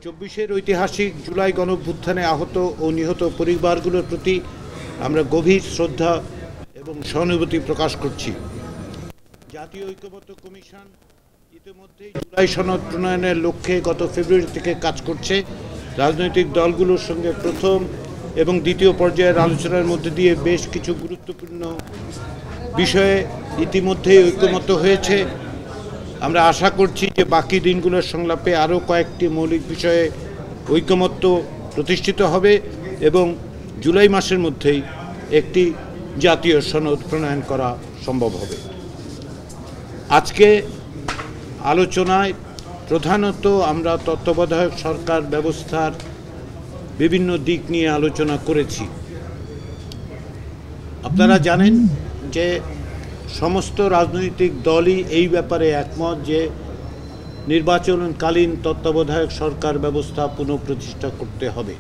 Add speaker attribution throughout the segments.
Speaker 1: 24-এর ঐতিহাসিক জুলাই গণঅভ্যুত্থানে আহত ও নিহত পরিবারগুলোর প্রতি আমরা গভীর শ্রদ্ধা এবং সহানুভূতি প্রকাশ করছি। জাতীয় ঐক্যমত্য কমিশন ইতিমধ্যেই জুলাই সনদ প্রণয়নের লক্ষ্যে গত ফেব্রুয়ারি থেকে কাজ করছে। রাজনৈতিক দলগুলোর সঙ্গে প্রথম এবং দ্বিতীয় পর্যায়ের আলোচনার মধ্যে দিয়ে বেশ কিছু গুরুত্বপূর্ণ বিষয়ে ইতিমধ্যেই ঐক্যমত্য হয়েছে। আমরা আশা করছি যে বাকি দিনগুলোর সংলাপে আরও কয়েকটি মৌলিক বিষয়ে ঐকমত্য প্রতিষ্ঠিত হবে এবং জুলাই মাসের মধ্যেই একটি জাতীয় সনদ প্রণয়ন করা সম্ভব হবে। আজকে আলোচনায় প্রধানত আমরা তত্ত্বাবধায়ক সরকার ব্যবস্থার বিভিন্ন দিক নিয়ে আলোচনা করেছি। আপনারা জানেন যে সমস্ত রাজনৈতিক দলই এই ব্যাপারে একমত যে নির্বাচনকালীন তত্ত্বাবধায়ক সরকার ব্যবস্থা পুনঃপ্রতিষ্ঠা করতে হবে,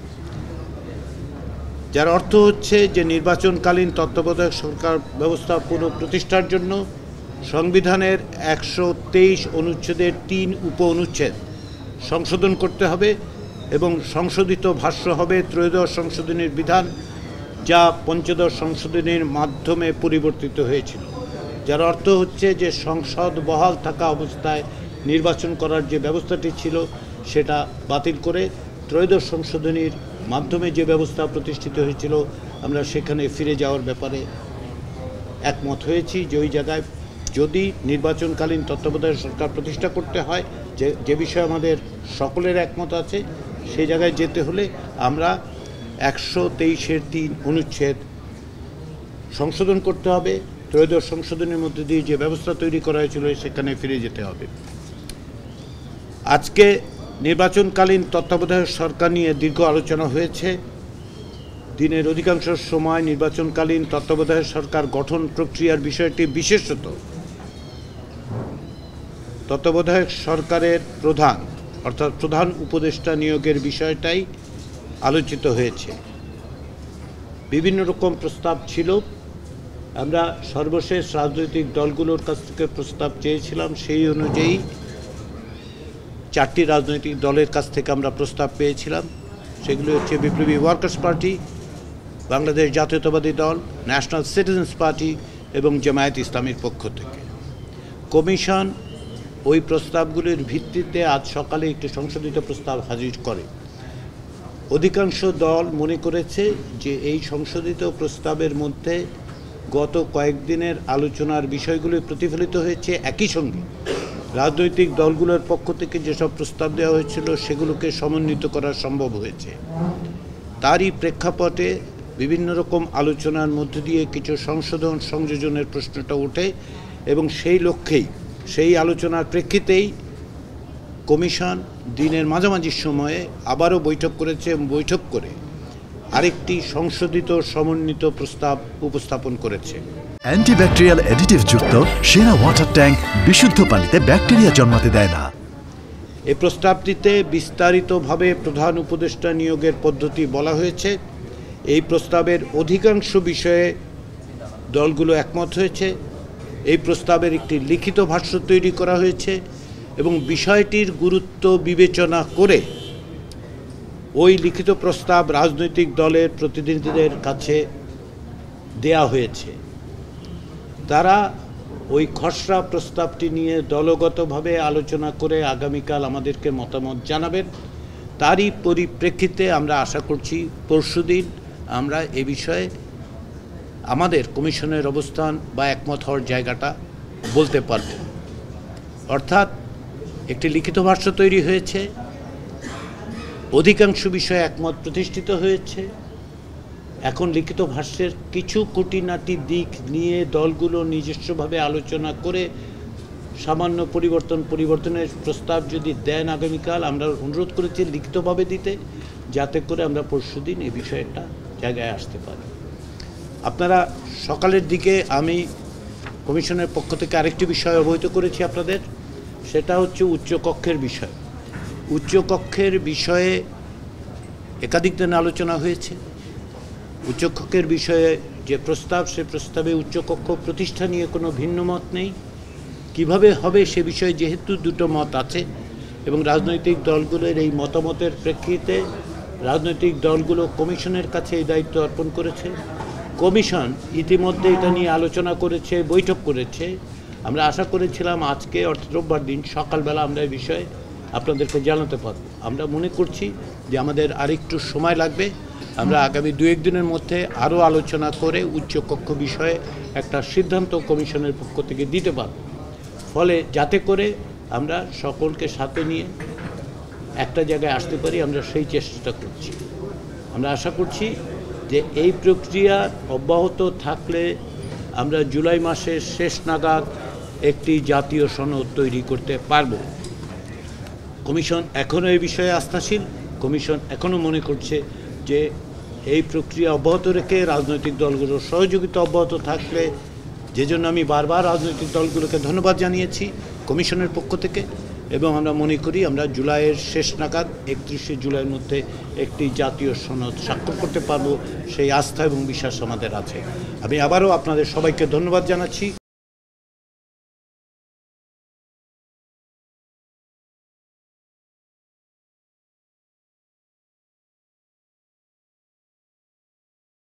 Speaker 1: যার অর্থ হচ্ছে যে নির্বাচনকালীন তত্ত্বাবধায়ক সরকার ব্যবস্থা পুনঃপ্রতিষ্ঠার জন্য সংবিধানের 123 অনুচ্ছেদের 3 উপ অনুচ্ছেদ সংশোধন করতে হবে এবং সংশোধিত ভাষ্য হবে ত্রয়োদশ সংশোধনীর বিধান, যা পঞ্চদশ সংশোধনীর মাধ্যমে পরিবর্তিত হয়েছিল। যার অর্থ হচ্ছে যে সংসদ বহাল থাকা অবস্থায় নির্বাচন করার যে ব্যবস্থাটি ছিল সেটা বাতিল করে ত্রয়োদশ সংশোধনীর মাধ্যমে যে ব্যবস্থা প্রতিষ্ঠিত হয়েছিল আমরা সেখানে ফিরে যাওয়ার ব্যাপারে একমত হয়েছি। যে ওই জায়গায় যদি নির্বাচনকালীন তত্ত্বাবধায়ক সরকার প্রতিষ্ঠা করতে হয়, যে বিষয়ে আমাদের সকলের একমত আছে, সেই জায়গায় যেতে হলে আমরা 123-এর 3 অনুচ্ছেদ সংশোধন করতে হবে। ত্রয়োদশ সংশোধনের মধ্যে দিয়ে যে ব্যবস্থা তৈরি করা হয়েছিল সেখানে ফিরে যেতে হবে। আজকে নির্বাচনকালীন তত্ত্বাবধায়ক সরকার নিয়ে দীর্ঘ আলোচনা হয়েছে। দিনের অধিকাংশ সময় নির্বাচনকালীন তত্ত্বাবধায়ক সরকার গঠন প্রক্রিয়ার বিষয়টি, বিশেষত তত্ত্বাবধায়ক সরকারের প্রধান অর্থাৎ প্রধান উপদেষ্টা নিয়োগের বিষয়টাই আলোচিত হয়েছে। বিভিন্ন রকম প্রস্তাব ছিল। আমরা সর্বশেষ রাজনৈতিক দলগুলোর কাছ থেকে প্রস্তাব চেয়েছিলাম, সেই অনুযায়ী 4টি রাজনৈতিক দলের কাছ থেকে আমরা প্রস্তাব পেয়েছিলাম। সেগুলো হচ্ছে বিপ্লবী ওয়ার্কার্স পার্টি, বাংলাদেশ জাতীয়তাবাদী দল, ন্যাশনাল সিটিজেন্স পার্টি এবং জামায়াত ইসলামীর পক্ষ থেকে। কমিশন ওই প্রস্তাবগুলির ভিত্তিতে আজ সকালে একটি সংশোধিত প্রস্তাব হাজির করে। অধিকাংশ দল মনে করেছে যে এই সংশোধিত প্রস্তাবের মধ্যে গত কয়েকদিনের আলোচনার বিষয়গুলি প্রতিফলিত হয়েছে। একই সঙ্গে রাজনৈতিক দলগুলোর পক্ষ থেকে যেসব প্রস্তাব দেওয়া হয়েছিল সেগুলোকে সমন্বিত করা সম্ভব হয়েছে। তারই প্রেক্ষাপটে বিভিন্ন রকম আলোচনার মধ্যে দিয়ে কিছু সংশোধন সংযোজনের প্রশ্নটা ওঠে এবং সেই লক্ষ্যেই, সেই আলোচনার প্রেক্ষিতেই কমিশন দিনের মাঝামাঝি সময়ে আবারও বৈঠক করেছে এবং বৈঠক করে আরেকটি সংশোধিত সমন্বিত প্রস্তাব উপস্থাপন করেছে।
Speaker 2: অ্যান্টিব্যাকটেরিয়াল অ্যাডিটিভ যুক্ত সেরা ওয়াটার ট্যাঙ্ক বিশুদ্ধ পানিতে ব্যাকটেরিয়া জন্মাতে দেয় না।
Speaker 1: এই প্রস্তাবটিতে বিস্তারিতভাবে প্রধান উপদেষ্টা নিয়োগের পদ্ধতি বলা হয়েছে। এই প্রস্তাবের অধিকাংশ বিষয়ে দলগুলো একমত হয়েছে। এই প্রস্তাবের একটি লিখিত ভাষ্য তৈরি করা হয়েছে এবং বিষয়টির গুরুত্ব বিবেচনা করে ওই লিখিত প্রস্তাব রাজনৈতিক দলের প্রতিনিধিদের কাছে দেয়া হয়েছে। তারা ওই খসড়া প্রস্তাবটি নিয়ে দলগতভাবে আলোচনা করে আগামীকাল আমাদেরকে মতামত জানাবেন। তারই পরিপ্রেক্ষিতে আমরা আশা করছি পরশুদিন আমরা এ বিষয়ে আমাদের কমিশনের অবস্থান বা একমত হওয়ার জায়গাটা বলতে পারব। অর্থাৎ একটি লিখিত ভাষ্য তৈরি হয়েছে, অধিকাংশ বিষয়ে একমত প্রতিষ্ঠিত হয়েছে। এখন লিখিত ভাষ্যের কিছু খুঁটিনাটি দিক নিয়ে দলগুলো নিজস্বভাবে আলোচনা করে সামান্য পরিবর্তনের প্রস্তাব যদি দেন আগামীকাল, আমরা অনুরোধ করেছি লিখিতভাবে দিতে, যাতে করে আমরা পরশুদিন এই বিষয়টা জায়গায় আসতে পারি। আপনারা সকালের দিকে আমি কমিশনের পক্ষ থেকে আরেকটি বিষয় অবহিত করেছি আপনাদের, সেটা হচ্ছে উচ্চকক্ষের বিষয়। উচ্চকক্ষের বিষয়ে একাধিক দিন আলোচনা হয়েছে। উচ্চকক্ষের বিষয়ে যে প্রস্তাব, সে প্রস্তাবে উচ্চকক্ষ প্রতিষ্ঠা নিয়ে কোনো ভিন্ন মত নেই। কিভাবে হবে সে বিষয়ে যেহেতু দুটো মত আছে, এবং রাজনৈতিক দলগুলোর এই মতামতের প্রেক্ষিতে রাজনৈতিক দলগুলো কমিশনের কাছে এই দায়িত্ব অর্পণ করেছে। কমিশন ইতিমধ্যে এটা নিয়ে আলোচনা করেছে, বৈঠক করেছে। আমরা আশা করেছিলাম আজকে অর্থাৎ রোববার দিন সকালবেলা আমরা এই বিষয়ে আপনাদেরকে জানাতে পারব। আমরা মনে করছি যে আমাদের আরেকটু সময় লাগবে। আমরা আগামী 2-1 দিনের মধ্যে আরও আলোচনা করে উচ্চকক্ষ বিষয়ে একটা সিদ্ধান্ত কমিশনের পক্ষ থেকে দিতে পারব, ফলে যাতে করে আমরা সকলকে সাথে নিয়ে একটা জায়গায় আসতে পারি, আমরা সেই চেষ্টা করছি। আমরা আশা করছি যে এই প্রক্রিয়া অব্যাহত থাকলে আমরা জুলাই মাসের শেষ নাগাদ একটি জাতীয় সনদ তৈরি করতে পারব। কমিশন এখনও এই বিষয়ে আস্থাশীল। কমিশন এখনও মনে করছে যে এই প্রক্রিয়া অব্যাহত রেখে রাজনৈতিক দলগুলোর সহযোগিতা অব্যাহত থাকলে, যে জন্য আমি বারবার রাজনৈতিক দলগুলোকে ধন্যবাদ জানিয়েছি কমিশনের পক্ষ থেকে, এবং আমরা মনে করি আমরা জুলাইয়ের শেষ নাগাদ 31শে জুলাইয়ের মধ্যে একটি জাতীয় সনদ স্বাক্ষর করতে পারব। সেই আস্থা এবং বিশ্বাস আমাদের আছে। আমি আবারও আপনাদের সবাইকে ধন্যবাদ জানাচ্ছি।